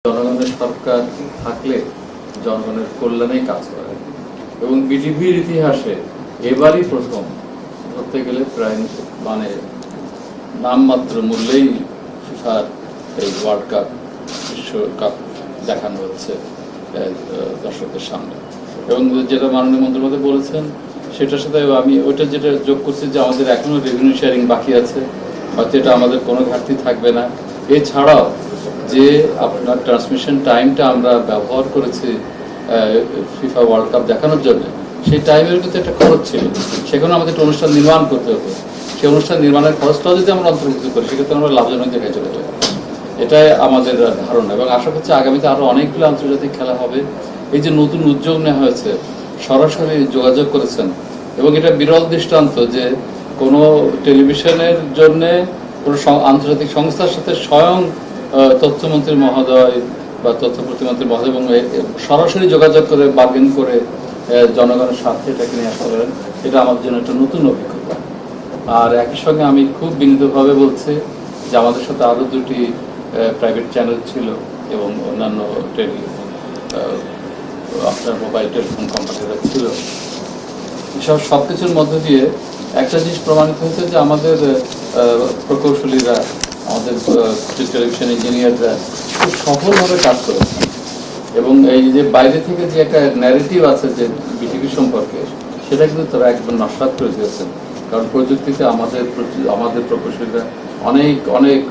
জনগণের সরকার থাকলে জনগণের কল্যাণেই কাজ করে এবং বিটিভির ইতিহাসে এবারই প্রথম ধরতে গেলে প্রায় নামমাত্র মূল্যেই ফিফার এই ওয়ার্ল্ড কাপ বিশ্বকাপ দেখানো হচ্ছে দর্শকদের সামনে। এবং যেটা মাননীয় মন্ত্রী মহোদয় বলেছেন সেটার সাথে আমি ওইটা যেটা যোগ করছি যে আমাদের এখনো রেভিনিউ শেয়ারিং বাকি আছে, হয়তো এটা আমাদের কোনো ঘাটতি থাকবে না। এছাড়াও যে আপনার ট্রান্সমিশন টাইমটা আমরা ব্যবহার করেছি ফিফা ওয়ার্ল্ড কাপ দেখানোর জন্য, সেই টাইমের কিন্তু একটা খরচ ছিল, সেখানে আমাদের একটা অনুষ্ঠান নির্মাণ করতে হতো। সেই অনুষ্ঠান নির্মাণের খরচটাও যদি আমরা অন্তর্ভুক্ত করি সেক্ষেত্রে আমরা লাভজনক জায়গায় চলে যাবো, এটাই আমাদের ধারণা। এবং আশা করছি আগামীতে আরও অনেকগুলো আন্তর্জাতিক খেলা হবে। এই যে নতুন উদ্যোগ নেওয়া হয়েছে, সরাসরি যোগাযোগ করেছেন, এবং এটা বিরল দৃষ্টান্ত যে কোনো টেলিভিশনের জন্যে কোনো আন্তর্জাতিক সংস্থার সাথে স্বয়ং তথ্যমন্ত্রী মহোদয় বা তথ্য প্রতিমন্ত্রী মহোদয় এবং সরাসরি যোগাযোগ করে বার্গেন করে জনগণের স্বার্থে এটাকে নিয়ে আসতে পারেন, এটা আমার জন্য একটা নতুন অভিজ্ঞতা। আর একই সঙ্গে আমি খুব বিনীতভাবে বলছি যে আমাদের সাথে আরও দুটি প্রাইভেট চ্যানেল ছিল এবং অন্যান্য আপনার মোবাইল টেলিফোন কোম্পানিরা ছিল। এসব সব কিছুর মধ্য দিয়ে একটা জিনিস প্রমাণিত হয়েছে যে আমাদের প্রকৌশলীরা, আমাদের টেলিভিশন ইঞ্জিনিয়াররা খুব সফলভাবে কাজ করেছেন। এবং এই যে বাইরে থেকে যে একটা ন্যারেটিভ আছে যে বিটিভি সম্পর্কে, সেটা কিন্তু তারা একদম নস্যাৎ করে দিয়েছেন। কারণ প্রযুক্তিতে আমাদের প্রকৌশলীরা অনেক অনেক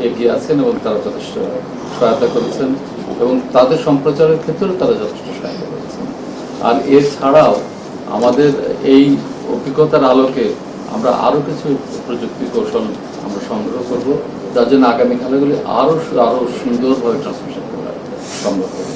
এগিয়ে আছেন এবং তারা যথেষ্ট সহায়তা করেছেন এবং তাদের সম্প্রচারের ক্ষেত্রেও তারা যথেষ্ট সহায়তা করেছেন। আর এছাড়াও আমাদের এই অভিজ্ঞতার আলোকে আমরা আরও কিছু প্রযুক্তি কৌশল আমরা সংগ্রহ করব, যার জন্য আগামী খেলাগুলি আরও সুন্দরভাবে ট্রান্সমিশন করা সম্ভব হবে।